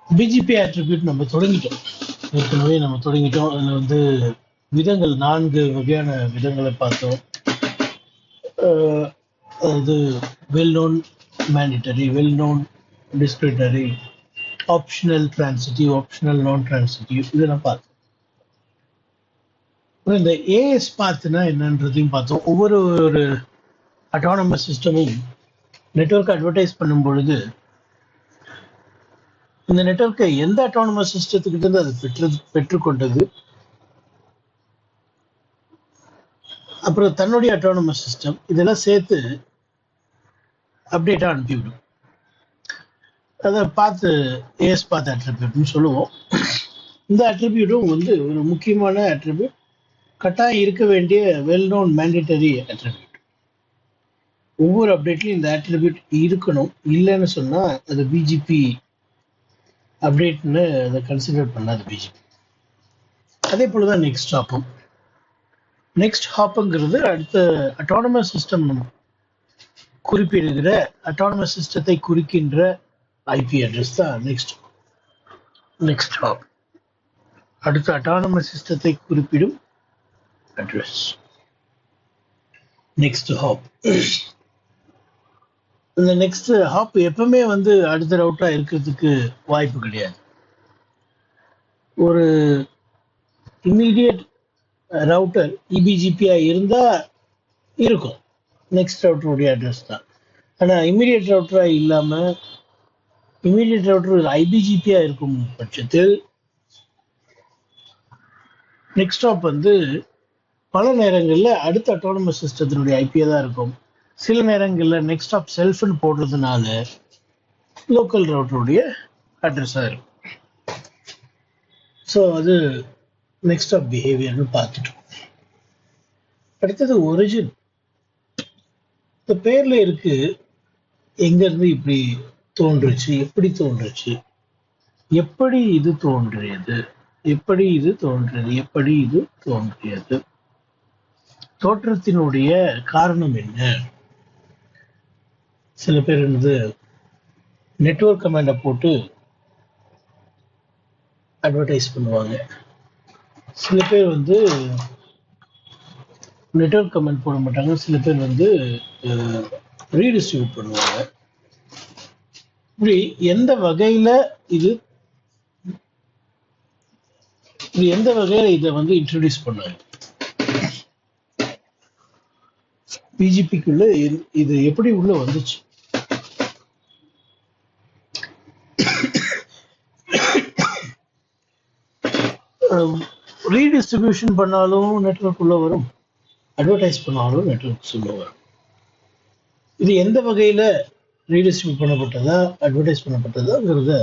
PGP attribute நம்ம தொடங்கிட்டோம். ஏற்கனவே நம்ம தொடங்கிட்டோம். அதில் வந்து விதங்கள் 4 வகையான விதங்களை பார்த்தோம். அதாவது well known mandatory, well known discretionary, optional transitive, optional non transitive, இதெல்லாம் பார்த்தோம். இந்த ஏஎஸ் பார்த்துனா என்னன்றதையும் பார்த்தோம். ஒவ்வொரு அட்டானமஸ் சிஸ்டமும் நெட்வொர்க் அட்வர்டைஸ் பண்ணும் பொழுது இந்த நெட்வொர்க்கை எந்த அட்டானமஸ் சிஸ்டத்துக்கிட்ட இருந்து அது பெற்றுக்கொண்டது, அப்புறம் தன்னுடைய அட்டானமஸ் சிஸ்டம், இதெல்லாம் சேர்த்து அப்டேட்டாக அனுப்பிவிடும். அதை பார்த்து ஏஎஸ் பார்த்து அட்ரிபியூட்னு சொல்லுவோம். இந்த அட்ரிபியூட்டும் வந்து ஒரு முக்கியமான அட்ரிபியூட், கட்டாயம் இருக்க வேண்டிய வெல் நோன் மேண்டிட்டரி அட்ரிபியூட். ஒவ்வொரு அப்டேட்லையும் இந்த அட்ரிபியூட் இருக்கணும். இல்லைன்னு சொன்னால் அது பிஜிபி அப்டேட்னு அதை கன்சிடர் பண்ணாது பிஜிபி. அதே போல தான் நெக்ஸ்ட் ஹாப்பும். நெக்ஸ்ட் ஹாப்புங்கிறது அடுத்த அட்டானமஸ் சிஸ்டம் குறிப்பிடுகிற அட்டானமஸ் சிஸ்டத்தை குறிக்கின்ற ஐபி அட்ரஸ் தான் நெக்ஸ்ட் ஹாப். அடுத்த அட்டானமஸ் சிஸ்டத்தை குறிப்பிடும் அட்ரஸ் நெக்ஸ்ட் ஹாப். இந்த நெக்ஸ்ட் ஹாப் எப்பவுமே வந்து அடுத்த ரவுட்டா இருக்கிறதுக்கு வாய்ப்பு கிடையாது. ஒரு இம்மீடியட் ரவுட்டர் இபிஜிபியா இருந்தா இருக்கும், நெக்ஸ்ட் ரவுட்டருடைய அட்ரஸ் தான். ஆனால் இம்மீடியட் ரவுட்டரா இல்லாம இம்மீடியட் ரவுட்டர் ஐபிஜிபியா இருக்கும் பட்சத்தில் நெக்ஸ்ட் ஹாப் வந்து பல நேரங்களில் அடுத்த அட்டானமஸ் சிஸ்டத்தினுடைய ஐபியா தான் இருக்கும். சில நேரங்களில் நெக்ஸ்ட் ஹாப் செல்ஃப்னு போடுறதுனால லோக்கல் ரவுட்டருடைய அட்ரஸாக இருக்கும். ஸோ அது நெக்ஸ்ட் ஹாப் பிஹேவியர்னு பார்த்துட்டோம். அடுத்தது ஒரிஜின். இந்த பேர்ல இருக்கு எங்கேருந்து இப்படி தோன்றுச்சு, எப்படி தோன்றுச்சு, எப்படி இது தோன்றியது, எப்படி இது தோன்றியது, எப்படி இது தோன்றியது, தோற்றத்தினுடைய காரணம் என்ன. சில பேர் வந்து நெட்வொர்க் கமாண்டை போட்டு அட்வர்டைஸ் பண்ணுவாங்க. சில பேர் வந்து நெட்வொர்க் கமெண்ட் போட மாட்டாங்க. சில பேர் வந்து ரீடிஸ்ட்ரிபியூட் பண்ணுவாங்க. இப்படி எந்த வகையில இதை வந்து இன்ட்ரோடியூஸ் பண்ணாங்க, பிஜிபிக்குள்ள இது எப்படி உள்ள வந்துச்சு. ரீடிஸ்ட்ரிபியூஷன் பண்ணாலும் நெட்வொர்க் உள்ள வரும், அட்வர்டைஸ் பண்ணாலும் நெட்வொர்க் உள்ள வரும். இது எந்த வகையில ரீடிஸ்ட்ரிபியூட் பண்ணப்பட்டதா, அட்வர்டைஸ் பண்ணப்பட்டதாங்கிறத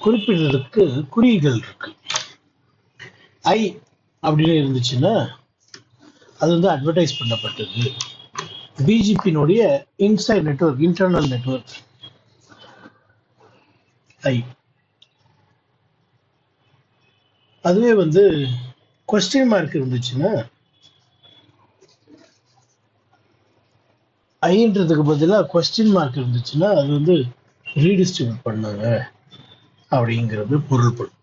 குறிப்பிடுறதுக்கு குறியீடுகள் இருக்கு. ஐ அப்படின்னு இருந்துச்சுன்னா அது வந்து அட்வர்டைஸ் பண்ணப்பட்டது. பிஜிபியினுடைய இன்சைட் நெட்வொர்க், இன்டர்னல் நெட்வொர்க் ஐ. அதுவே வந்து கொஸ்டின் மார்க் இருந்துச்சுன்னா ஐன்றதுக்கு பதிலாக கொஸ்டின் மார்க் இருந்துச்சுன்னா அது வந்து ரீடிஸ்ட்ரிபியூட் பண்ணாங்க அப்படிங்கிறது பொருள்படும்.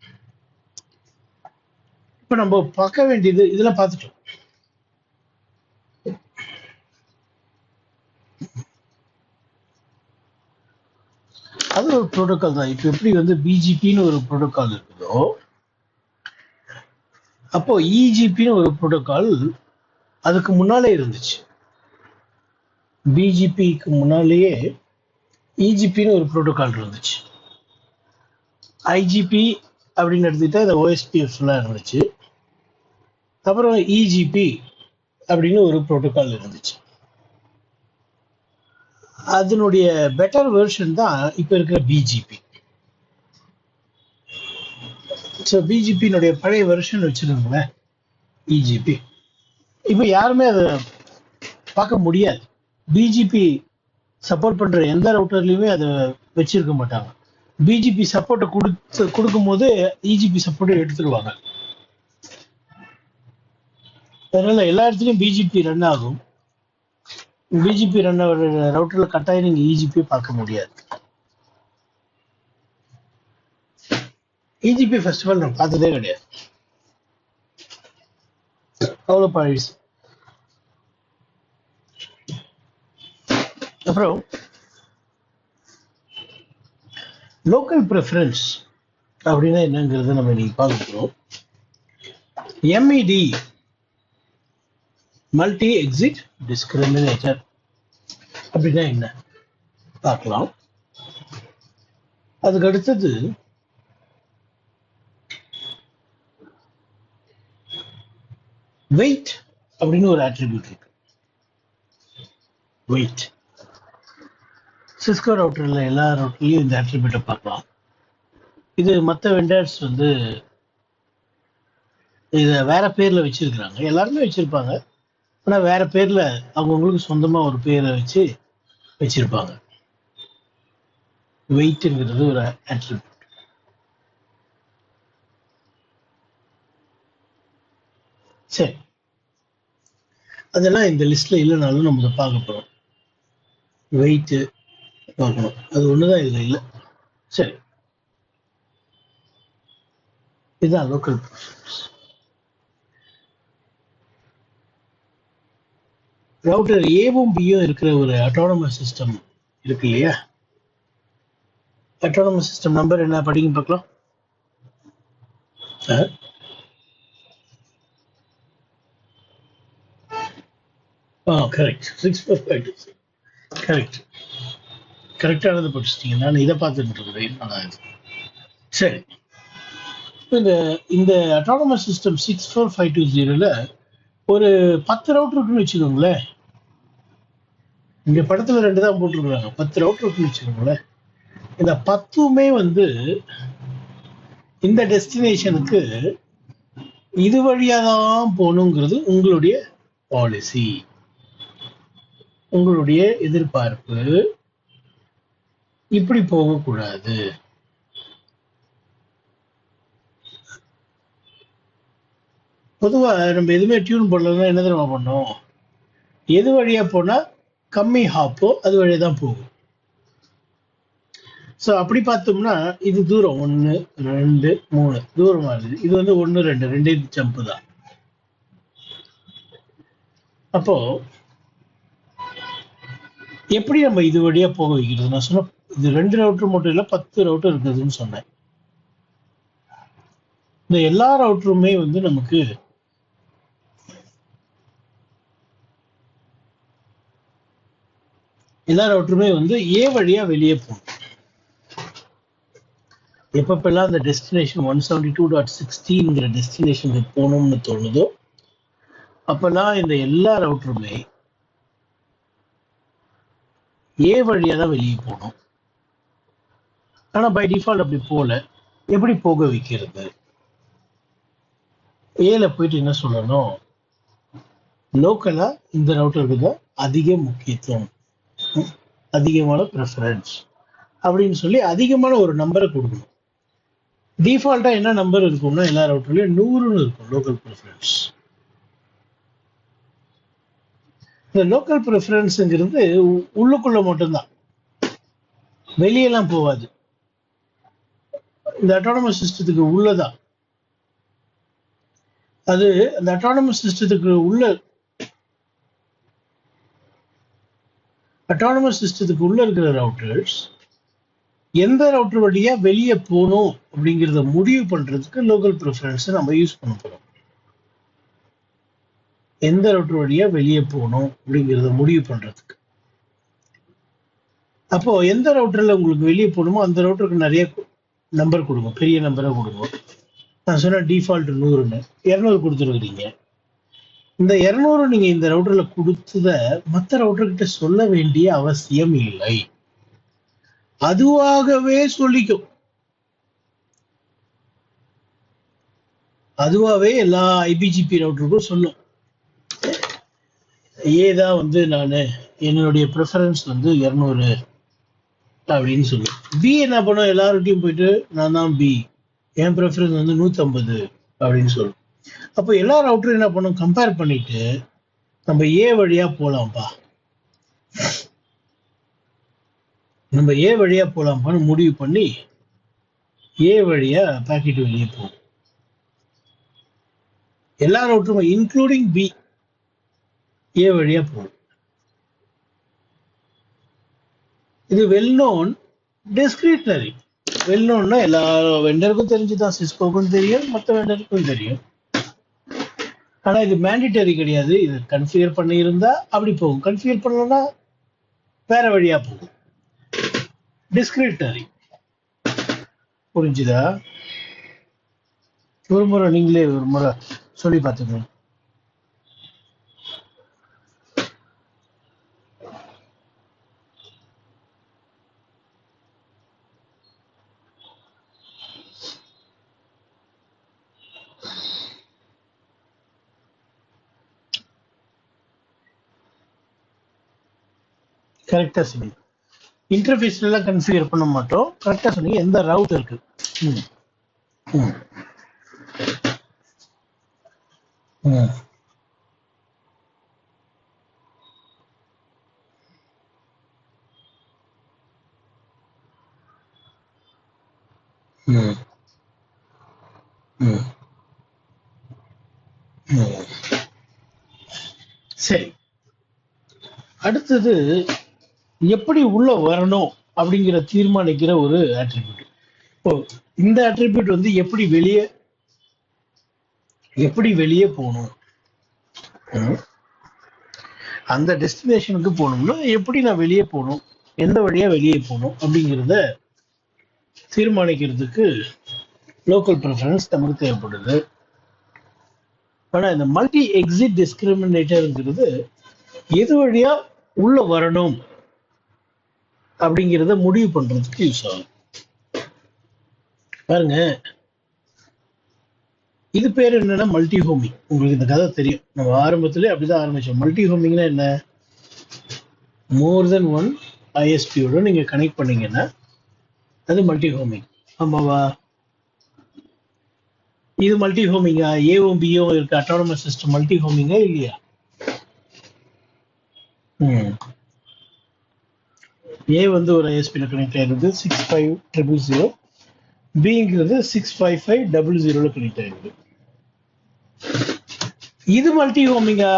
இப்ப நம்ம பார்க்க வேண்டியது இதெல்லாம் பார்த்துட்டோம். அது ஒரு ப்ரோட்டோகால் தான். இப்ப எப்படி வந்து பிஜிபின்னு ஒரு ப்ரோட்டோகால் இருக்குதோ, அப்போ இஜிபின்னு ஒரு ப்ரோட்டோகால் அதுக்கு முன்னாலே இருந்துச்சு. பிஜிபிக்கு முன்னாலேயே இஜிபின்னு ஒரு ப்ரோட்டோகால் இருந்துச்சு. ஐஜிபி அப்படின்னு எடுத்துக்கிட்டா இந்த ஓஎஸ்பிஎஃப் எல்லாம் இருந்துச்சு. அப்புறம் இஜிபி அப்படின்னு ஒரு ப்ரோட்டோகால் இருந்துச்சு. அதனுடைய பெட்டர் வெர்ஷன் தான் இப்ப இருக்கிற பிஜிபி. ஸோ பிஜிபியினுடைய பழைய வெர்ஷன் வச்சிருந்தேன் இஜிபி. இப்ப யாருமே அதை பார்க்க முடியாது. பிஜிபி சப்போர்ட் பண்ற எந்த ரவுட்டர்லயுமே அதை வச்சிருக்க மாட்டாங்க. பிஜிபி சப்போர்ட்டை கொடுக்கும் போது இஜிபி சப்போர்ட்டை எடுத்துருவாங்க. அதனால எல்லா இடத்துலயும் பிஜிபி ரன் ஆகும். பிஜிபி ரன் ஆகிற ரவுட்டர்ல கட்டாயம் நீங்க இஜிபி பார்க்க முடியாது. இஜிபி ஃபெஸ்டிவல் நான் பார்த்ததே கிடையாது, அவ்வளோ பழசு. அப்புறம் லோக்கல் ப்ரிஃபரன்ஸ் அப்படின்னா என்னங்கிறத நம்ம இன்னைக்கு பார்க்குறோம். எம்இடி மல்டி எக்ஸிட் டிஸ்கிரிமினேட்டர் அப்படின்னா என்ன பார்க்கலாம். அதுக்கு அடுத்தது வெயிட் அப்படின்னு ஒரு ஆட்ரிபியூட் இருக்கு. வெயிட் சிஸ்கோ ரவுட்டர்ல எல்லா ரவுட்டர்லையும் இந்த ஆட்ரிபியூட்டை பார்க்கலாம். இது மற்ற வெண்டர்ஸ் வந்து இதை வேற பேர்ல வச்சிருக்கிறாங்க, எல்லாருமே வச்சிருப்பாங்க, ஆனால் வேற பேர்ல அவங்கவுங்களுக்கு சொந்தமா ஒரு பேரை வச்சு வச்சிருப்பாங்க. வெயிட்ங்கிறது ஒரு ஆட்ரிபியூட். சரி, அதெல்லாம் இந்த லிஸ்ட்ல இல்லைனாலும் நம்ம பார்க்க போறோம். வெயிட் பார்க்கணும், அது ஒண்ணுதான் இதுல இல்லை. சரி, இதுதான் லோக்கல் ப்ரிஃபரன்ஸ். ரவுட்டர் ஏவும் பியும் இருக்கிற ஒரு அட்டானமஸ் சிஸ்டம் இருக்கு இல்லையா? அட்டானமஸ் சிஸ்டம் நம்பர் என்ன படிங்க பார்க்கலாம். கரெக்ட், 64526. கரெக்ட், கரெக்டானது படிச்சிட்டீங்க. நான் இதை பார்த்துட்டு இருக்கிறேன். சரி, இந்த இந்த அட்டானமஸ் சிஸ்டம் 64520ல ஒரு 10 ரவுட்டர் இருக்குன்னு வச்சுக்கோங்களேன். இங்க படத்துல 2 தான் போட்டுருக்காங்க, 10 ரவுட்டர் இருக்குன்னு வச்சுக்கோங்களேன். இந்த 10மே வந்து இந்த டெஸ்டினேஷனுக்கு இது வழியா தான் போகணுங்கிறது உங்களுடைய பாலிசி, உங்களுடைய எதிர்பார்ப்பு. இப்படி போகக்கூடாது. பொதுவா நம்ம எதுவுமே டியூன் பண்ணலன்னா என்ன தெரியுமா பண்ணோம்? எது வழியா போனா கம்மி ஹாப்போ அது வழியா தான் போகும். ஸோ அப்படி பார்த்தோம்னா இது தூரம் 1 2 3 தூரமா இருக்குது. இது வந்து 1 2 ரெண்டே ஜம்ப் தான். அப்போ எப்படி நம்ம இது வழியா போக வைக்கிறது? நான் சொன்ன இது 2 ரவுட்டர் மட்டும் இல்லை, 10 ரவுட்டர் இருக்குதுன்னு சொன்னேன். இந்த எல்லா ரவுட்டருமே வந்து நமக்கு எல்லா ரவுட்டருமே வந்து ஏ வழியா வெளியே போகணும். எப்பப்பெல்லாம் அந்த டெஸ்டினேஷன் 172.16ங்கிற டெஸ்டினேஷனுக்கு போகணும்னு தோணுதோ அப்பெல்லாம் இந்த எல்லா ரவுட்டருமே ஏ வழியா தான் வெளியே போகணும். ஆனா பை டிஃபால்ட் அப்படி போல. எப்படி போக வைக்கிறது? ஏல போயிட்டு என்ன சொல்லணும்? லோக்கலா இந்த ரவுட்டருக்கு தான் அதிக முக்கியத்துவம், அதிகமான ப்ரிஃபரன்ஸ் அப்படின்னு சொல்லி அதிகமான ஒரு நம்பரை கொடுக்கணும். டிஃபால்ட்டா என்ன நம்பர் இருக்கும்னா எல்லா ரவுட்டர்லயும் 100ன்னு இருக்கும் லோக்கல் ப்ரிஃபரன்ஸ். இந்த லோக்கல் ப்ரிஃபரன்ஸுங்கிறது உள்ளுக்குள்ள மட்டும்தான், வெளியெல்லாம் போகாது. இந்த அட்டானமஸ் சிஸ்டத்துக்கு உள்ளதான் அது. அந்த அட்டானமஸ் சிஸ்டத்துக்கு உள்ள இருக்கிற ரவுட்டர்ஸ் எந்த ரவுட்டர் வழியா வெளியே போகணும் அப்படிங்கிறத முடிவு பண்றதுக்கு லோக்கல் ப்ரிஃபரன்ஸை நம்ம யூஸ் பண்ண போறோம். எந்த ரவுட்டர் வழியா வெளியே போகணும் அப்படிங்கிறத முடிவு பண்றதுக்கு. அப்போ எந்த ரவுட்டர்ல உங்களுக்கு வெளியே போகணுமோ அந்த ரவுட்டருக்கு நிறைய நம்பர் கொடுங்க, பெரிய நம்பரை கொடுங்க. நான் சொன்ன டிஃபால்ட் 100ன்னு 200 கொடுத்துருக்குறீங்க. இந்த 200 நீங்க இந்த ரவுட்டர்ல கொடுத்தத மற்ற ரவுட்டர்கிட்ட சொல்ல வேண்டிய அவசியம் இல்லை, அதுவாகவே சொல்லிக்கும். அதுவாகவே எல்லா ஐபிஜிபி ரவுட்டருக்கும் சொல்லும். ஏதான் வந்து நான் என்னுடைய ப்ரிஃபரன்ஸ் வந்து 200 அப்படின்னு சொல்லும். பி என்ன பண்ணும்? எல்லார்கிட்டையும் போயிட்டு நான் தான் பி, என் ப்ரிஃபரன்ஸ் வந்து 150 அப்படின்னு சொல்லும். அப்போ எல்லா ரவுட்டரும் என்ன பண்ணும்? கம்பேர் பண்ணிட்டு நம்ம ஏ வழியா போலாம்ப்பா, நம்ம ஏ வழியா போலாம்ப்பான்னு முடிவு பண்ணி ஏ வழியா பாக்கெட் வெளியே போகும். எல்லா ரவுட்டரும் இன்க்ளூடிங் பி ஏ வழியா போகும். இது வெல் நோன் டிஸ்கிரிட்னரி. வெல் நோன்னா எல்லா வெண்டருக்கும் தெரிஞ்சுதான், சிஸ்கோக்கும் தெரியும், மற்ற வெண்டருக்கும் தெரியும். ஆனா இது மேண்டிட்டரி கிடையாது. இது கன்ஃபிகர் பண்ணியிருந்தா அப்படி போகும், கன்ஃபிகர் பண்ணலன்னா வேற வழியா போகும். டிஸ்கிரிட்னரி. புரிஞ்சுதா? ஒரு முறை நீங்களே ஒரு முறை சொல்லி பார்த்துக்கணும். கரெக்டா சொன்னீங்க. இன்டர்ஃபேஸ்ல எல்லாம் கன்ஃபிகர் பண்ண மாட்டோம். கரெக்டா சொன்னீங்க. எந்த ரவுட் இருக்கு? ம், ம், ம், ம், ம், ம். சரி, அடுத்தது எப்படி உள்ள வரணும் அப்படிங்கிற தீர்மானிக்கிற ஒரு ஆட்ரிபியூட். இப்போ இந்த ஆட்ரிபியூட் வந்து எப்படி வெளியே போகணும், ம், அந்த டெஸ்டினேஷனுக்கு போகணும்னா எப்படி நான் வெளியே போகணும், எந்த வழியா வெளியே போகணும் அப்படிங்கிறத தீர்மானிக்கிறதுக்கு லோக்கல் ப்ரிஃபரன்ஸ் நமக்கு தேவைப்படுது. ஆனா இந்த மல்டி எக்ஸிட் டிஸ்கிரிமினேட்டர்ங்கிறது எது வழியா உள்ள வரணும் அப்படிங்கிறத முடிவு பண்றதுக்கு யூஸ் ஆகும். பாருங்க, இது பேர் என்னன்னா மல்டி ஹோமிங். உங்களுக்கு இந்த கதை தெரியும், நம்ம ஆரம்பத்திலே அப்படிதான் ஆரம்பிச்சோம். மல்டி ஹோமிங்னா என்ன? மோர் தென் ஒன் ஐஎஸ்பியோட நீங்க கனெக்ட் பண்ணீங்கன்னா அது மல்டி ஹோமிங். ஆமாவா? இது மல்டி ஹோமிங்கா? ஏவும் பியும் இருக்க அட்டானமஸ் சிஸ்டம் மல்டி ஹோமிங்கா இல்லையா? ஏ வந்து ஒரு ஐஎஸ்பியில் கனெக்ட் ஆயிருக்குது 65000, பிங்கிறது 65500 கனெக்ட் ஆயிருக்கு. இது மல்டி ஹோமிங்கா?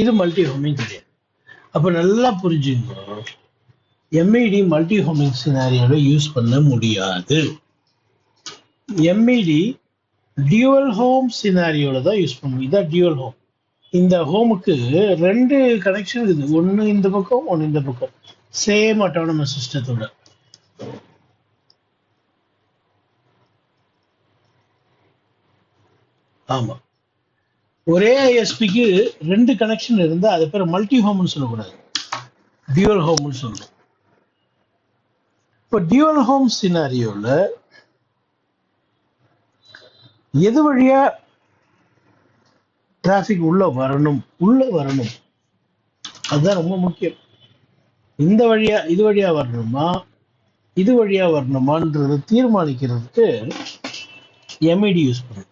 இது மல்டி ஹோமிங் கிடையாது. அப்ப நல்லா புரிஞ்சுங்க, எம்ஐடி மல்டி ஹோமிங் சினாரியோட யூஸ் பண்ண முடியாது. எம்ஐடி டியூவல் ஹோம் சினாரியோல தான் யூஸ் பண்ணுவோம். இதான் டியூவல் ஹோம். இந்த ஹோமுக்கு ரெண்டு கனெக்ஷன் இருக்குது, ஒன்னு இந்த பக்கம் ஒன்னு இந்த பக்கம், சேம் அட்டானமஸ் சிஸ்டத்தோட. ஆமா, ஒரே ஐஎஸ்பிக்கு ரெண்டு கனெக்ஷன் இருந்தா அது பேர் மல்டி ஹோம்னு சொல்லக்கூடாது, டியூவல் ஹோம்னு சொல்லணும். இப்போ டியூவல் ஹோம் சினாரியோல எது வழியா டிராபிக் உள்ள வரணும் அதுதான் ரொம்ப முக்கியம். இந்த வழியா இது வழியா வரணுமா இது வழியா வரணுமான்றது தீர்மானிக்கிறதுக்கு எம்ஐடி யூஸ் பண்ணும்.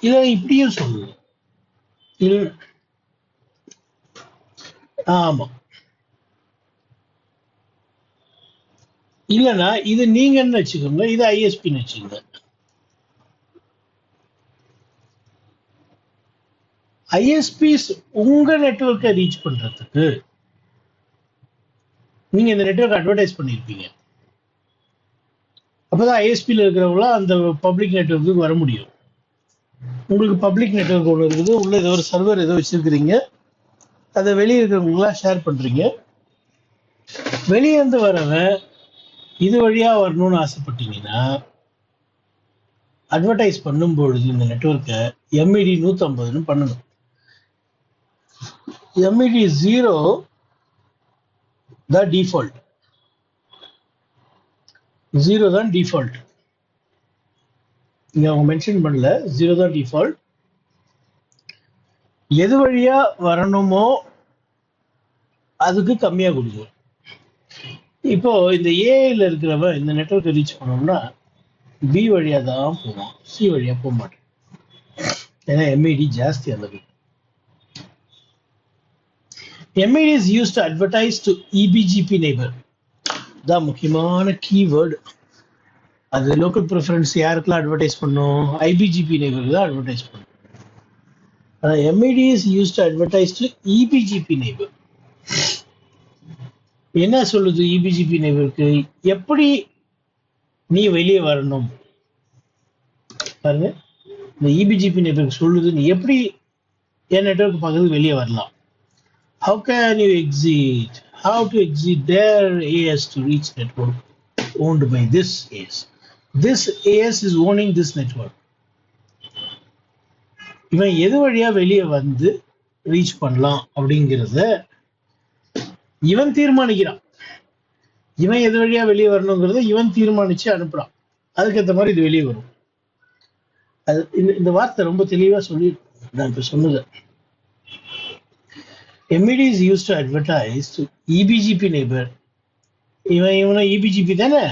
இதை இப்படியும் சொல்லணும். ஆமா, இல்லைன்னா இது நீங்கன்னு வச்சுக்கோங்க, இது ஐஎஸ்பின்னு வச்சுக்கோங்க. ஐஎஸ்பிஸ் உங்க நெட்வொர்க்கை ரீச் பண்றதுக்கு நீங்க இந்த நெட்வொர்க் அட்வர்டைஸ் பண்ணிருப்பீங்க. அப்பதான் ஐஎஸ்பியில் இருக்கிறவங்களாம் அந்த பப்ளிக் நெட்வொர்க்குக்கு வர முடியும். உங்களுக்கு பப்ளிக் நெட்வொர்க் ஒன்று இருக்குது, உள்ள ஏதோ ஒரு சர்வர் ஏதோ வச்சிருக்கிறீங்க, அதை வெளியே இருக்கிறவங்களாம் ஷேர் பண்றீங்க. வெளியே இருந்து வரவன் இது வழியா வரணும்னு ஆசைப்பட்டீங்கன்னா அட்வர்டைஸ் பண்ணும் பொழுது இந்த நெட்வொர்க்கை எம்இடி 150ன்னு பண்ணணும். எம்இடி 0 தான் டிஃபால்ட். 0 தான் டிஃபால்ட். இங்க அவங்க மென்ஷன் பண்ணல, 0 தான் டிஃபால்ட். எது வழியா வரணுமோ அதுக்கு கம்மியா கொடுக்கும். இப்போ இந்த ஏஐல இருக்கிறவன் இந்த நெட்வொர்க்கை ரீச் பண்ணோம்னா பி வழியா தான் போவான், சி வழியா போக மாட்டேன். ஏன்னா எம்ஐடி ஜாஸ்தி அந்த பக்கம். MIT is use to advertise to EBGP neighbour. தான் முக்கியமான கீவேர்டு. அது லோக்கல் ப்ரிஃபரன்ஸ் யாருக்கெல்லாம் அட்வர்டைஸ் பண்ணும்? ஐபிஜிபி நெய்பருக்கு தான் அட்வர்டைஸ் பண்ணும். ஆனால் MIT is use to advertise to EBGP neighbour. என்ன சொல்லுது இபிஜிபி நெய்பருக்கு? எப்படி நீ வெளியே வரணும் பாருங்க. இந்த இபிஜிபி நெட்வொர்க் சொல்லுது நீ எப்படி என் நெட்வொர்க் பக்கத்துக்கு வெளியே வரலாம். How can you exit? How to exit their AS to reach network owned by this AS? This AS is owning this network. இவன் எது வழியா வெளியே வந்து ரீச் பண்ணலாம் அப்படிங்கிறத இவன் தீர்மானிக்கிறான். இவன் எது வழியா வெளியே வரணுங்கிறத இவன் தீர்மானிச்சு அனுப்புறான். அதுக்கேற்ற மாதிரி இது வெளியே வரும். அது இந்த வார்த்தை ரொம்ப தெளிவா சொல்லி நான் இப்ப சொன்னது. MED is used to advertise to EBGP neighbor. இவனை EBGP தானே.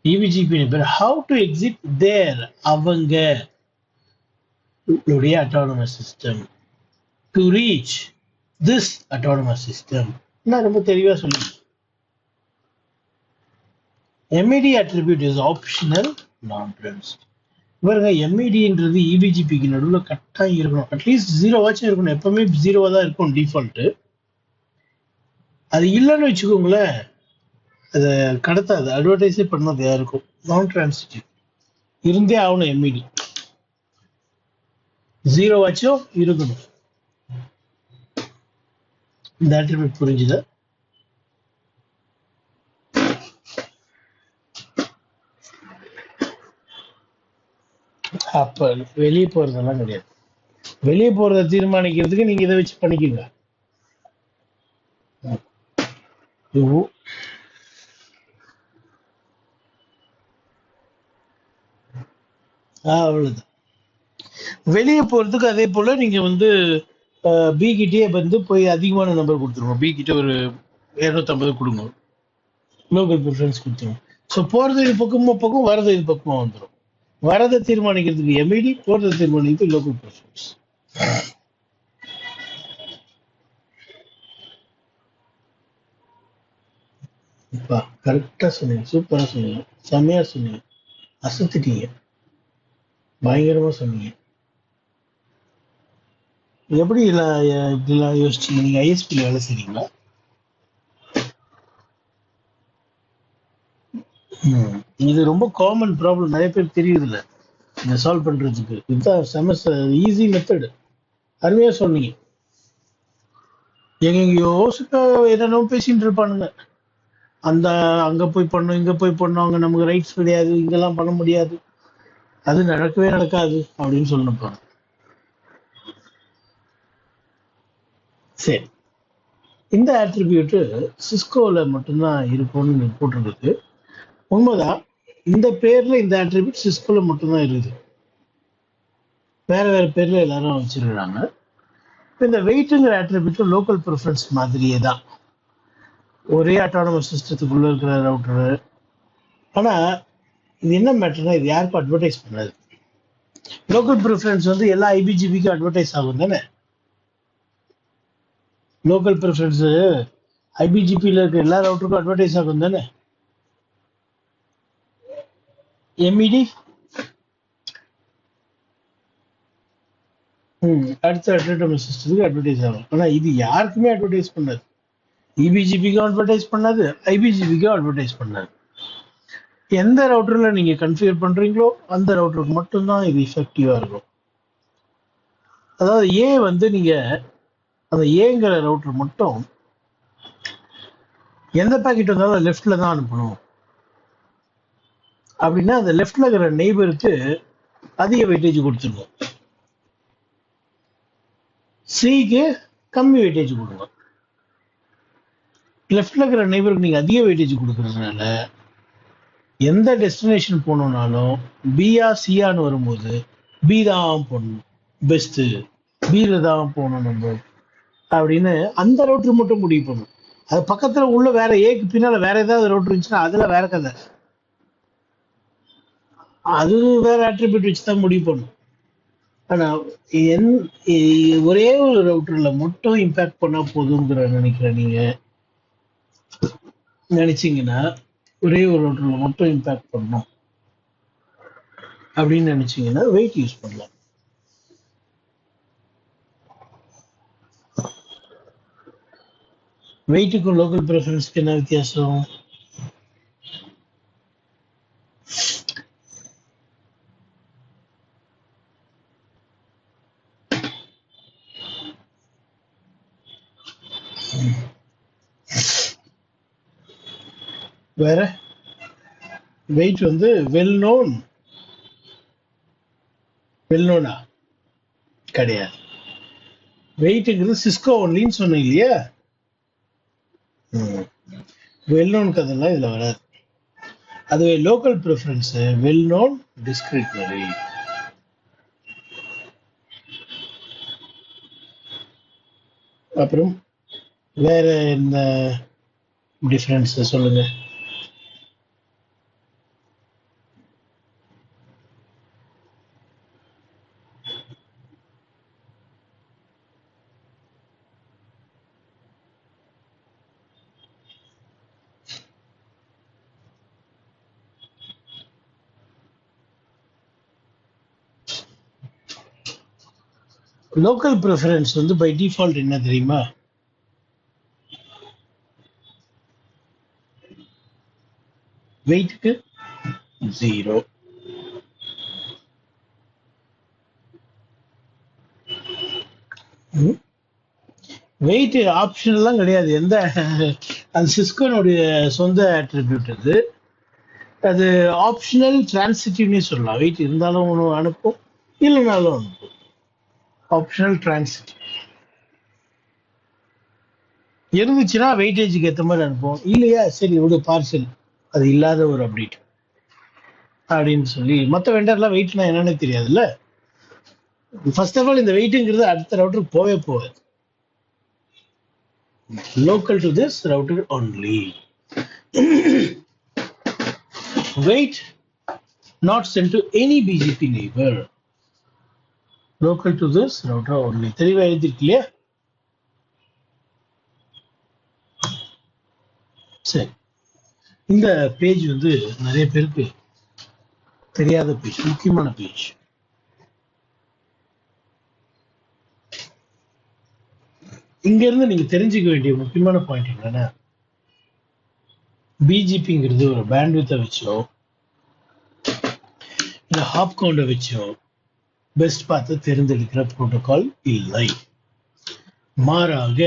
EBGP neighbor how to exit their அவங்க autonomous system to reach this autonomous system. நான் ரொம்ப தெளிவா சொல்லி. MED attribute is optional, non-premised. இவருங்க MEDன்றது இபிஜிபிக்கு நடுவில் கட்டாயம் இருக்கணும். அட்லீஸ்ட் 0 வாச்சும் இருக்கணும். எப்பவுமே 0 தான் இருக்கும் டிஃபால்ட்டு. அது இல்லைன்னு வச்சுக்கோங்களேன், அதை கடத்தாது, அட்வர்டைஸே பண்ணது யாருக்கும். நான் டிரான்சிட்டிவ் இருந்தே ஆகணும். MED 0 வாச்சும் இருக்கணும். இந்த அட்ரிபியூட் புரிஞ்சுதா? அப்ப வெளியே போறதெல்லாம் கிடையாது. வெளியே போறதை தீர்மானிக்கிறதுக்கு நீங்க இதை வச்சு பண்ணிக்கோங்க. அவ்வளவுதான். வெளியே போறதுக்கு அதே போல நீங்க வந்து பி கிட்டே வந்து போய் அதிகமான நம்பர் கொடுத்துருங்க. பி கிட்ட ஒரு 250 கொடுங்க, லோக்கல் ப்ரிஃபரன்ஸ் கொடுத்துருங்க. ஸோ போறது இது பக்கம் வரது இது பக்கமா வந்துடும். வரதை தீர்மானிக்கிறதுக்கு MED, போறதை தீர்மானிக்கிறது லோக்கல் ப்ரிஃபரன்ஸ். கரெக்டா சொன்னீங்க, சூப்பரா சொன்னீங்க, செம்மையா சொன்னீங்க, அசத்திட்டீங்க, பயங்கரமா சொன்னீங்க. எப்படி இப்படிலாம் யோசிச்சீங்க? நீங்க ஐஎஸ்பியில் வேலை செய்றீங்களா? இது ரொம்ப காமன் ப்ராப்ளம், நிறைய பேர் தெரியுது இல்லை இதை சால்வ் பண்றதுக்கு. இதுதான் செமஸ்டர் ஈஸி மெத்தடு. அருமையா சொன்னீங்க. எங்கெங்கயோ என்னென்னோ பேசிட்டு இருப்பானுங்க. அங்க போய் பண்ணோம், இங்க போய் பண்ணோம், அங்க நமக்கு ரைட்ஸ் கிடையாது, இங்கெல்லாம் பண்ண முடியாது, அது நடக்கவே நடக்காது அப்படின்னு சொல்லணும். சரி, இந்த ஆட்ரிபியூட்டு சிஸ்கோல மட்டும்தான் இருக்கும்னு போட்டிருக்கு. உண்மைதான். இந்த பேர்ல இந்த ஆட்ரிபியூட் சிஸ்கோல மட்டும்தான் இருக்குது. வேற வேற பேர்ல எல்லாரும் வச்சிருக்கிறாங்க. இந்த வெயிட்டுங்கிற ஆட்ரிபியூட் லோக்கல் ப்ரிஃபரன்ஸ் மாதிரியே தான், ஒரே அட்டானமஸ் சிஸ்டத்துக்குள்ள இருக்கிற ரவுட்டர். ஆனா இது என்ன மேட்டர்னா, இது யாருக்கும் அட்வர்டைஸ் பண்ணாது. லோக்கல் ப்ரிஃபரன்ஸ் வந்து எல்லா ஐபிஜிபிக்கும் அட்வர்டைஸ் ஆகும் தானே. லோக்கல் ப்ரிஃபரன்ஸ் ஐபிஜிபியில் இருக்க எல்லா ரவுட்டருக்கும் அட்வர்டைஸ் ஆகும் தானே. MED அடுத்த அட்டானமஸ் சிஸ்டத்துக்கு அட்வர்டைஸ் ஆகும். ஆனா இது யாருக்குமே அட்வர்டைஸ் பண்ணாது. இபிஜிபிக்கும் அட்வர்டைஸ் பண்ணாது, ஐபிஜிபிக்கும் அட்வர்டைஸ் பண்ணாது. எந்த ரவுட்டர்ல நீங்க கன்ஃபிகர் பண்றீங்களோ அந்த ரவுட்டருக்கு மட்டும்தான் இது எஃபெக்டிவா இருக்கும். அதாவது வந்து நீங்க அந்த ஏங்கிற ரவுட்டர் மட்டும் எந்த பாக்கெட் வந்தாலும் லெஃப்ட்ல தான் அனுப்பணும். அப்படின்னா அந்த லெஃப்ட்ல இருக்கிற நெய்பருக்கு அதிக வெயிட்டேஜ் கொடுத்துருவோம், சிக்கு கம்மி வெயிட்டேஜ் கொடுங்க. லெஃப்ட்ல இருக்கிற நெய்பருக்கு நீங்க அதிக வெயிட்டேஜ் கொடுக்கறதுனால எந்த டெஸ்டினேஷன் போனோம்னாலும் பியா சியான்னு வரும்போது பி தான் போடணும், பெஸ்ட் பில தான் போகணும் நம்ம அப்படின்னு அந்த ரவுட்டர் மட்டும் முடிவு பண்ணும். அது பக்கத்துல உள்ள வேற ஏக்கு பின்னால வேற ஏதாவது ரவுட்டர் இருந்துச்சுன்னா அதுல வேற கதை. அது வேற attribute வச்சு தான் முடிவு பண்ணும். ஆனா ஒரே ஒரு ரவுட்டர்ல மட்டும் இம்பாக்ட் பண்ணா போதுங்கிற நினைக்கிறேன். நீங்க நினைச்சீங்கன்னா ஒரே ஒரு ரவுட்டர்ல மட்டும் இம்பாக்ட் பண்ணணும் அப்படின்னு நினைச்சீங்கன்னா வெயிட் யூஸ் பண்ணலாம். வெயிட்டுக்கும் லோக்கல் ப்ரிஃபரன்ஸ்க்கு என்ன வித்தியாசம்? வேற வெயிட் வந்து வெல் நோனா கிடையாது. வெயிட்டுங்கிறது சிஸ்கோ ஒன்லின்னு சொன்னேன் இல்லையா? வெல் நோனுக்கு அதெல்லாம் இதுல வராது. அதுவே லோக்கல் ப்ரிஃபரன்ஸ் வெல் நோன் டிஸ்கிரிட்னரி. அப்புறம் வேற என்ன டிஃபரன்ஸ் சொல்லுங்க. லோக்கல் ப்ரிஃபரன்ஸ் வந்து பை டிஃபால்ட் என்ன தெரியுமா? வெயிட்டுக்கு 0. வெயிட் ஆப்ஷனல்லாம் கிடையாது. எந்த அது சிஸ்கோனுடைய சொந்த அட்ரிபியூட். அது ஆப்ஷனல் டிரான்சிட்டிவ்னே சொல்லலாம். வெயிட் இருந்தாலும் ஒன்று அனுப்பும், இல்லைனாலும் அனுப்பும். ஆப்ஷனல் டிரான்சிட்டிவ் இருந்துச்சுன்னா வெயிட்டேஜுக்கு ஏற்ற மாதிரி அனுப்புவோம். இல்லையா சரி விடு பார்சல், அது இல்லாத ஒரு அப்டேட் அப்படின்னு சொல்லி. மற்ற வெண்டர்லாம் வெயிட்னா என்னன்னு தெரியாதுல்ல. ஃபர்ஸ்ட் ஆஃப் ஆல் இந்த வெயிட்டுங்கிறது அடுத்த ரவுட்டருக்கு போகாது. Local to this router only. Wait not sent to any BGP neighbor. Local to this router only. தெளிவா எழுதிருக்கு இல்லையா? சரி, இந்த பேஜ் வந்து நிறைய பேருக்கு தெரியாத பேஜ், முக்கியமான பேஜ். இங்க இருந்து நீங்க தெரிஞ்சுக்க வேண்டிய முக்கியமான பாயிண்ட் என்னன்னா, பிஜிபிங்கிறது ஒரு பேண்ட்வித்தை வச்சோ இல்ல ஹாப் கவுண்டை வச்சோ பெஸ்ட் பாத்தை தேர்ந்தெடுக்கிற புரோட்டோகால் இல்லை. மாறாக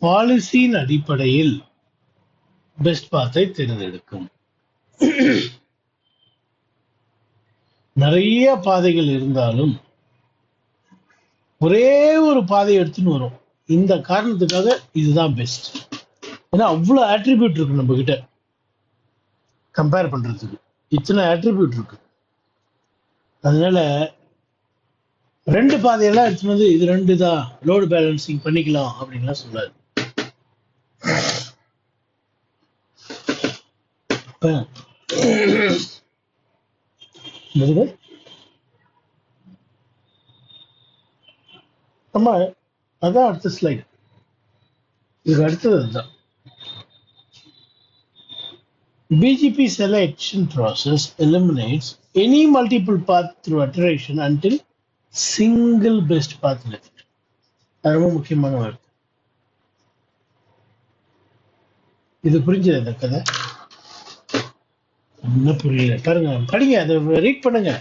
பாலிசியின் அடிப்படையில் பெஸ்ட் பாத்தை தேர்ந்தெடுக்கும். நிறைய பாதைகள் இருந்தாலும் ஒரே ஒரு பாதையை எடுத்துன்னு வரும். இந்த காரணத்துக்காக இதுதான் பெஸ்ட். ஏன்னா அவ்வளவு ஆட்ரிபியூட் இருக்கு நம்ம கிட்ட, கம்பேர் பண்றதுக்கு இத்தனை ஆட்ரிபியூட் இருக்கு. அதனால ரெண்டு பாதையெல்லாம் எடுத்துன்னு வந்து இது ரெண்டு தான் லோடு பேலன்சிங் பண்ணிக்கலாம் அப்படின்லாம் சொல்லாது. ஆமா, அதான் அடுத்த ஸ்லைடு. இதுக்கு அடுத்தது அதுதான். BGP selection process eliminates any multiple path through iteration until single best path left. அது ரொம்ப முக்கியமான வார்த்தை. இது புரிஞ்சது இந்த கதை? என்ன புரியல பாருங்க, படிங்க, அதை ரீட் பண்ணுங்க.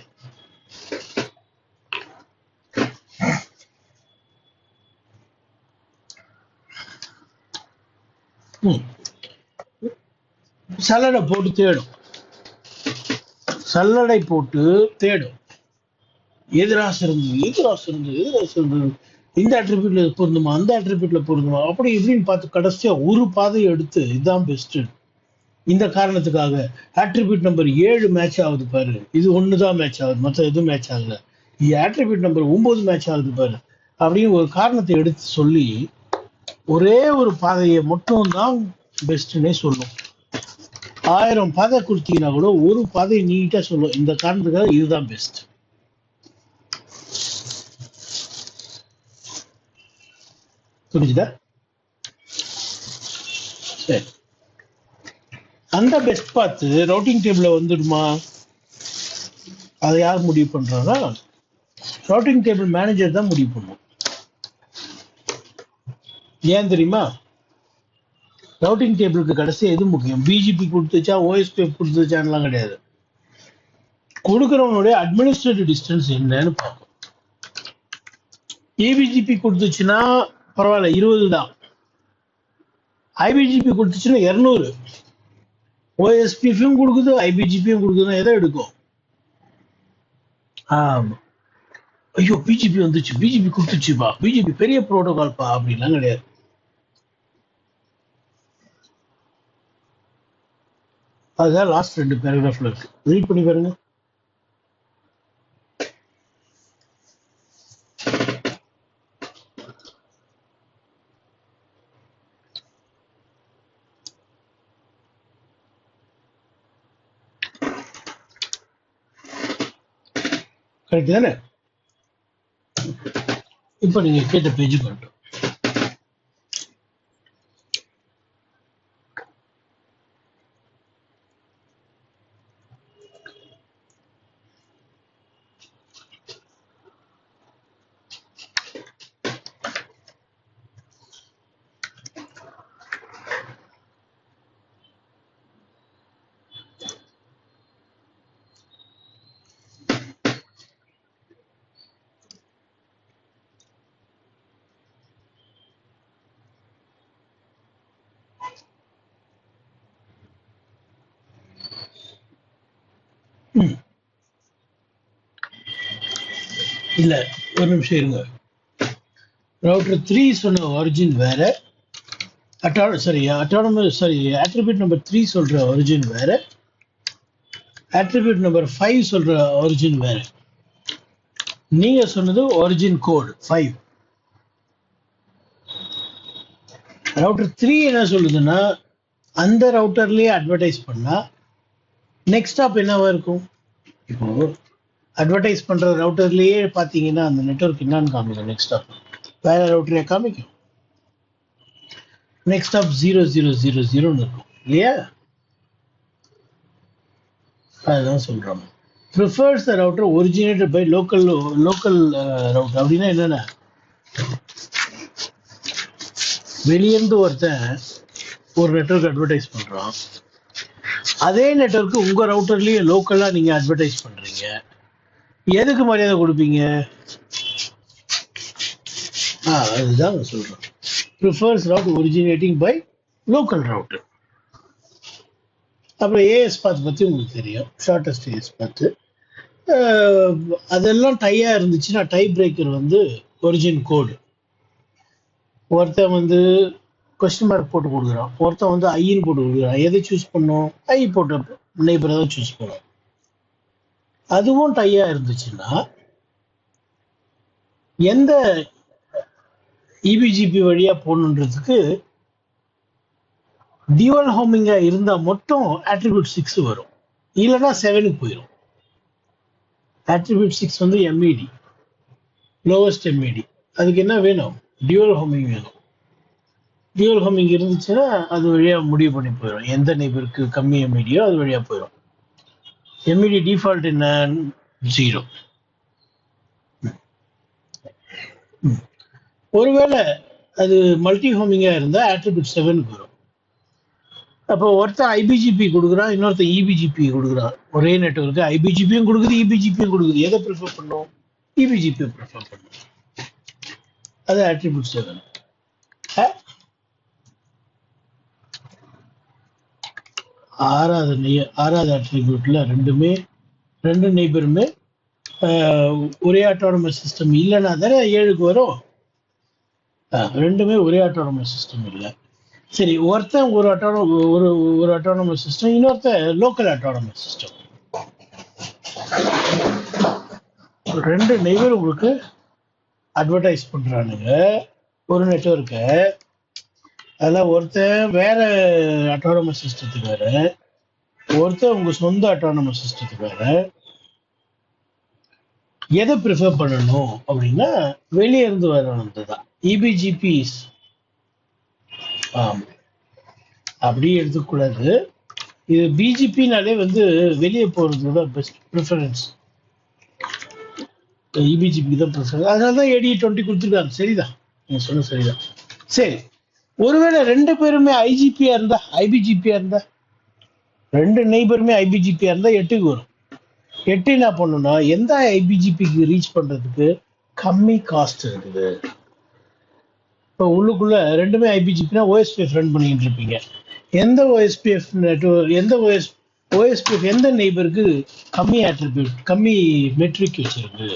சல்லடை போட்டு தேடும், சல்லடை போட்டு தேடும். எதிராசு இருந்தது, இந்த அட்ரிபியூட்ல பொருந்துமா, அந்த அட்ரிபியூட்ல பொருந்துமா, அப்படி இப்படின்னு பார்த்து கடைசியா ஒரு பாதையை எடுத்து இதுதான் பெஸ்ட். இந்த காரணத்துக்காக ஆட்ரிபியூட் நம்பர் 7 மேட்ச் ஆகுது பாரு, இது ஒண்ணுதான் மேட்ச் ஆகுது, மற்ற எதுவும் மேட்ச் ஆகல. ஆட்ரிபியூட் நம்பர் 9 மேட்ச் ஆகுது பாரு அப்படின்னு ஒரு காரணத்தை எடுத்து சொல்லி ஒரே ஒரு பாதையை மட்டும் தான் பெஸ்ட்னே சொல்லும். 1000 பாதை கொடுத்தீங்கன்னா கூட ஒரு பாதை நீட்டா சொல்லும், இந்த காரணத்துக்காக இதுதான் பெஸ்ட். புரிஞ்சுதா? சரி, அந்த பெஸ்ட் பார்த்து ரவுட்டிங் டேபிள்ல வந்துடுமா? அதை யார் முடிவு பண்றாங்க? ரவுட்டிங் டேபிள் மேனேஜர் தான் முடிவு பண்ணும். ஏன் தெரியுமா? ரவுட்டிங் டேபிளுக்கு கடைசி எது முக்கியம்? பிஜிபி கொடுத்துச்சா, ஓஎஸ்பி கொடுத்துச்சான்லாம் கிடையாது. கொடுக்குறவனுடைய அட்மினிஸ்ட்ரேட்டிவ் டிஸ்டன்ஸ் என்னன்னு பார்க்கும். ஏபிஜிபி கொடுத்துச்சுன்னா பரவாயில்ல, 20 தான். ஐபிஜிபி கொடுத்துச்சுன்னா 200. ஓஎஸ்பியும் கொடுக்குது, ஐபிஜிபியும் கொடுக்குதுன்னா எதை எடுக்கும்? ஆமா, ஐயோ பிஜிபி வந்துச்சு, பிஜிபி கொடுத்துச்சுப்பா, பிஜிபி பெரிய புரோட்டோகால்ப்பா அப்படின்லாம் கிடையாது. அதுதான் லாஸ்ட் 2 பேராகிராஃப்ல இருக்கு, ரீட் பண்ணி பாருங்க. கரெக்ட் தானே? இப்போ நீங்க கேட்ட பேஜ் பண்ணிட்டோம். இல்ல, ஒரு நிமிஷம் இருங்க. ரவுட்டர் 3 சொன்ன ஒரிஜின் வேற, ஆட்ரிபியூட் நம்பர் 3 சொல்ற ஒரிஜின் வேற, ஆட்ரிபியூட் நம்பர் 5 சொல்ற ஒரிஜின் வேற. நீங்க சொன்னது ஒரிஜின் கோட் 5. ரவுட்டர் 3 என்ன சொல்லுதுன்னா, அந்த ரவுட்டர்லயே அட்வர்டைஸ் பண்ணா நெக்ஸ்ட் ஸ்டாப் என்னவா இருக்கும்? இப்போ அட்வர்டைஸ் பண்ற ரவுட்டர்லயே பாத்தீங்கன்னா அந்த நெட்வொர்க் என்னன்னு காமிக்கும், நெக்ஸ்ட் ஸ்டாப் வேற ரவுட்டரே காமிக்கும். நெக்ஸ்ட் ஸ்டாப் 0000 இருக்கும் இல்லையா? அதுதான் சொல்றோம். Prefers the router originated by local router. அப்படின்னா என்னன்னா, வெளியிருந்து ஒருத்தன் ஒரு நெட்வொர்க் அட்வர்டைஸ் பண்றான், அதே நெட்வொர்க் உங்க ரவுட்டர்லயே லோக்கலா நீங்க அட்வர்டைஸ் பண்றீங்க, எதுக்கு மரியாதை கொடுப்பீங்க? அதுதான் சொல்றோம். Prefers route originating by local router. அப்புறம் ஏஎஸ் பாத் பத்தி உங்களுக்கு தெரியும், ஷார்டஸ்ட் ஏஎஸ் பாத். அதெல்லாம் டையா இருந்துச்சுன்னா டை பிரேக்கர் வந்து ஒரிஜின் கோடு. ஒருத்தன் வந்து கொஸ்டின் மார்க் போட்டு கொடுக்குறான், ஒருத்தன் வந்து ஐன்னு போட்டு கொடுக்குறான். எதை சூஸ் பண்ணும்? ஐ போட்டு நெய்பரை தான் சூஸ் பண்ணும். அதுவும் டையா இருந்துச்சுன்னா எந்த இபிஜிபி வழியா போகணுன்றதுக்கு டியூவல் ஹோமிங்கா இருந்தா மட்டும் ஆட்ரிபியூட் 6 வரும், இல்லைன்னா 7க்கு போயிடும். ஆட்ரிபியூட் 6 வந்து எம்இடி, லோவஸ்ட் எம்இடி. அதுக்கு என்ன வேணும்? டியூவல் ஹோமிங் வேணும். டியூவல் ஹோமிங் இருந்துச்சுன்னா அது வழியா முடிவு பண்ணி போயிடும், எந்த நெய்பருக்கு கம்மி எம்இடியோ அது வழியா போயிடும். எம்இடி டிஃபால்ட் என்ன? 0. ஒருவேளை அது மல்டி ஹோமிங்கா இருந்தா ஆட்ரிபியூட் 7க்கு வரும். அப்போ ஒருத்தர் ஐபிஜிபி கொடுக்குறான், இன்னொருத்தர் இபிஜிபி கொடுக்குறான். ஒரே நெட்வொர்க்கு ஐபிஜிபியும் கொடுக்குது, இபிஜிபியும் கொடுக்குது. எதை ப்ரிஃபர் பண்ணும்? இபிஜிபி ப்ரிஃபர் பண்ணும். அது ஆட்ரிபியூட் 7. ஆறாவது ஆட்ரிபியூட்ல ரெண்டு நெய்பருமே ஒரே ஆட்டோனமஸ் சிஸ்டம் இல்லைன்னா தானே 7க்கு வரும். ரெண்டுமே ஒரே ஆட்டோனமஸ் சிஸ்டம் இல்லை. சரி, ஒருத்தன் ஒரு ஆட்டோனமஸ் சிஸ்டம், இன்னொருத்தன் லோக்கல் ஆட்டோனமஸ் சிஸ்டம். 2 நெய்பர் உங்களுக்கு அட்வர்டைஸ் பண்றானுங்க ஒரு நெட்வொர்க்கை. அதில் ஒருத்தன் வேற ஆட்டோனமஸ் சிஸ்டத்துக்கு வேற, ஒருத்தர் உங்க சொந்த அட்டானமஸ் சிஸ்டத்துக்கு வேற எதை ப்ரிஃபர் பண்ணணும் அப்படின்னா வெளியே இருந்து வரணுன்றது தான். இபிஜிபிஸ் அப்படியே எடுத்துக்கூடாது. இது பிஜிபினாலே வந்து வெளியே போறது தான் பெஸ்ட் ப்ரிஃபரன்ஸ். இபிஜிபி தான் ப்ரிஃபரன்ஸ். அதனால தான் AD20 கொடுத்துருக்காங்க. சரிதான், நீங்க சொன்ன சரிதான். சரி, ஒருவேளை ரெண்டு பேருமே ஐஜிபியா இருந்தா, ஐபிஜிபியா இருந்தா, ரெண்டு நெய்பருமே ஐபிஜிபியா இருந்தா 8க்கு வரும். 8 என்ன பண்ணணும்னா எந்த ஐபிஜிபிக்கு ரீச் பண்றதுக்கு கம்மி காஸ்ட் இருக்குது. இப்போ உள்ளுக்குள்ள ரெண்டுமே ஐபிஜிபினா ஓஎஸ்பிஎஃப் ரன் பண்ணிட்டு இருப்பீங்க. எந்த ஓஎஸ்பிஎஃப் எந்த ஓஎஸ்பிஎஃப் எந்த நெய்பருக்கு கம்மி ஆட்ரிபியூட் கம்மி மெட்ரிக் வச்சிருக்கு,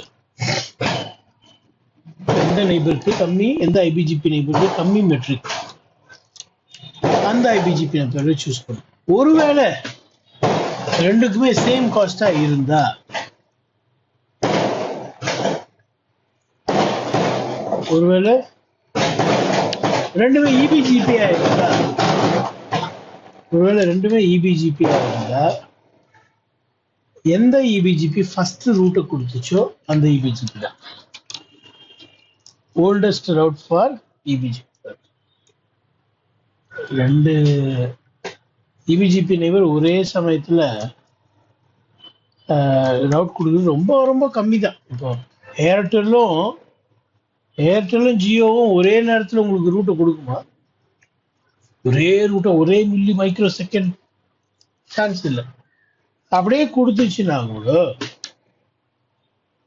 எந்த நெய்பருக்கு கம்மி, எந்த ஐபிஜிபி நெய்பருக்கு கம்மி மெட்ரிக், அந்த ஐபிஜிபி நெய்பரை சூஸ் பண்ணும். ஒருவேளை ரெண்டுக்குமே சேம் காஸ்டா இருந்தா ஒருவேளை ரெண்டுமே இபிஜிபியா இருந்தா எந்த இபிஜிபி ஃபர்ஸ்ட் ரூட்டை கொடுத்துச்சோ அந்த இபிஜிபி தான் ஓல்டஸ்ட் ரவுட் ஃபார் இபிஜிபி. ரெண்டு இபிஜிபி நெய்பர் ஒரே சமயத்துல ரவுட் கொடுக்குறது ரொம்ப ரொம்ப கம்மி தான். இப்போ ஏர்டெல்லும் ஜியோவும் ஒரே நேரத்தில் உங்களுக்கு ரூட்டை கொடுக்குமா? ஒரே ரூட்டை ஒரே மில்லி மைக்ரோ செகண்ட் சான்ஸ் இல்லை. அப்படியே கொடுத்துச்சுன்னா கூட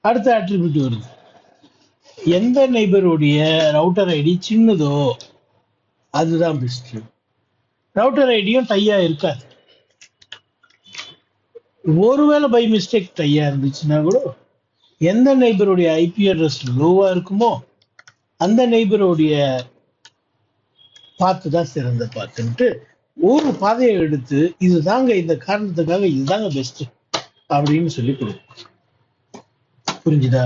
அடுத்த ஆட்ரிபியூட் வருது. எந்த நெய்பருடைய ரவுட்டர் ஐடி சின்னதோ அதுதான் பெஸ்ட். ரவுட்டர் ஐடியும் டையா இருக்காது. ஒருவேளை பை மிஸ்டேக் டையா இருந்துச்சுன்னா கூட எந்த நெய்பருடைய ஐபி அட்ரஸ் லோவா இருக்குமோ அந்த நெய்பருடைய பார்த்து தான் சிறந்த பார்த்துன்ட்டு ஒரு பாதையை எடுத்து இதுதாங்க இந்த காரணத்துக்காக இதுதாங்க பெஸ்ட் அப்படின்னு சொல்லி கொடுக்கும். புரிஞ்சுதா?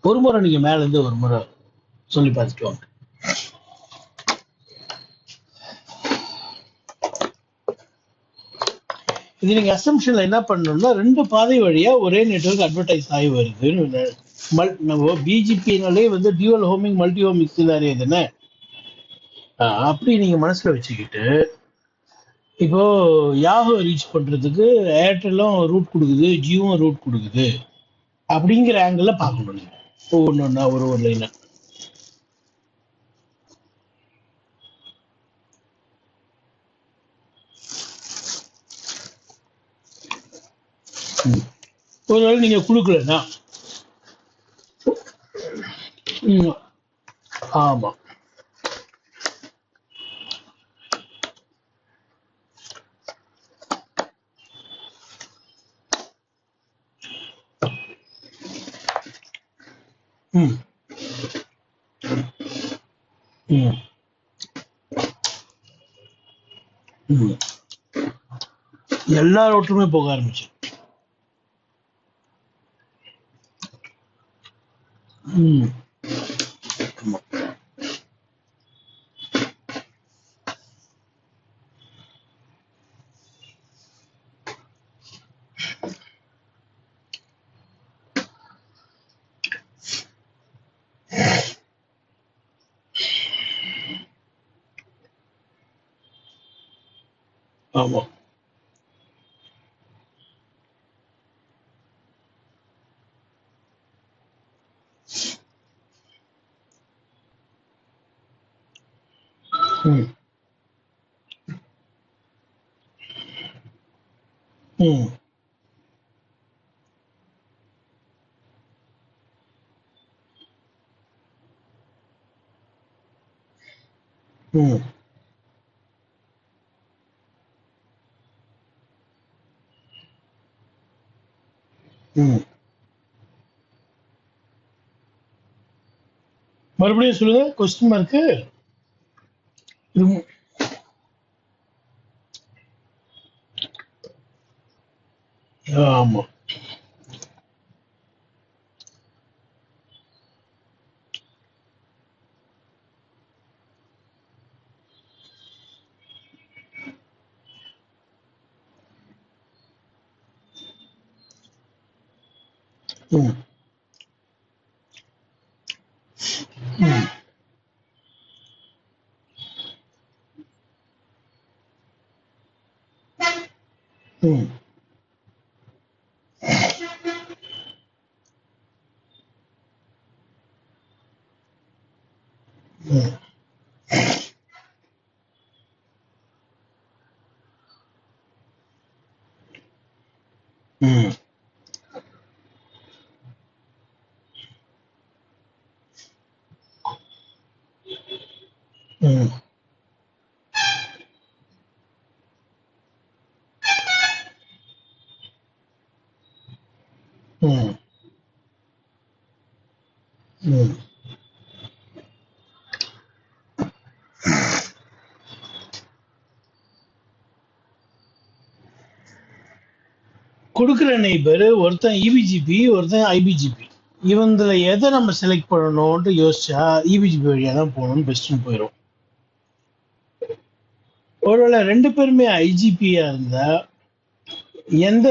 ஒரு முறை நீங்க மேல இருந்து ஒரு முறை சொல்லி பார்த்துட்டு வாங்க. இது நீங்க அசம்ஷன்ல என்ன பண்ணணும்னா ரெண்டு பாதை வழியா ஒரே நெட்வொர்க் அட்வர்டைஸ் ஆகி வருதுன்னு. நம்ம பிஜிபினாலே வந்து dual homing multi homing scenario தானே. அப்படி நீங்க மனசுல வச்சுக்கிட்டு இப்போ யாஹோ ரீச் பண்றதுக்கு ஏர்டெல்லும் ரூட் கொடுக்குது, ஜியோவும் ரூட் கொடுக்குது அப்படிங்கிற ஆங்கிள் பார்க்கணும் நீங்க ஒவ்வொன்னா ஒரு லைனா. ஒருவேளை நீங்க கொடுக்கலன்னா ஆமா எல்லா ரவுட்டருமே போக ஆரம்பிச்சு. ஆமா ம் ம் ம் ம் மறுபடியும் சொல்லுங்க, கொஸ்டின் மார்க்கு. ஆமா ம், ம், ம், ம், ம், ம், ம், ம். கொடுக்குற நெய்பர் ஒருத்தன் இபிஜிபி, ஒருத்தன் ஐபிஜிபி. இவங்களை எதை நம்ம செலக்ட் பண்ணணும்னு யோசிச்சா இபிஜிபி வழியா தான் போகணும்னு பெஸ்ட்னு போயிடும். ஒருவேளை ரெண்டு பேருமே ஐஜிபியா இருந்தா எந்த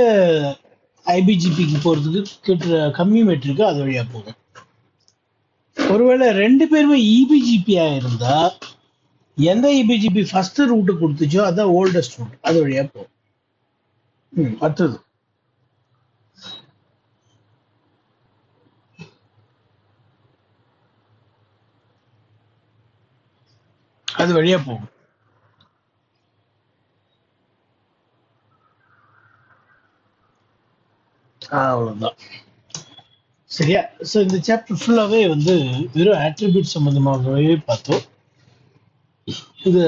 ஐபிஜிபிக்கு போறதுக்கு கிட்ட கம்மி மெட்ரிக்கோ அது வழியா போகும். ஒருவேளை ரெண்டு பேருமே இபிஜிபியா இருந்தா எந்த இபிஜிபி ஃபர்ஸ்ட் ரூட் கொடுத்துச்சோ அதான் ஓல்டஸ்ட் ரூட், அது வழியா போகும். அடுத்தது அது வழியா போகும். அவ்வளவுதான். சரியா? ஸோ இந்த சாப்டர் ஃபுல்லாவே வந்து வெறும் ஆட்ரிபியூட் சம்பந்தமாகவே பார்த்தோம். இது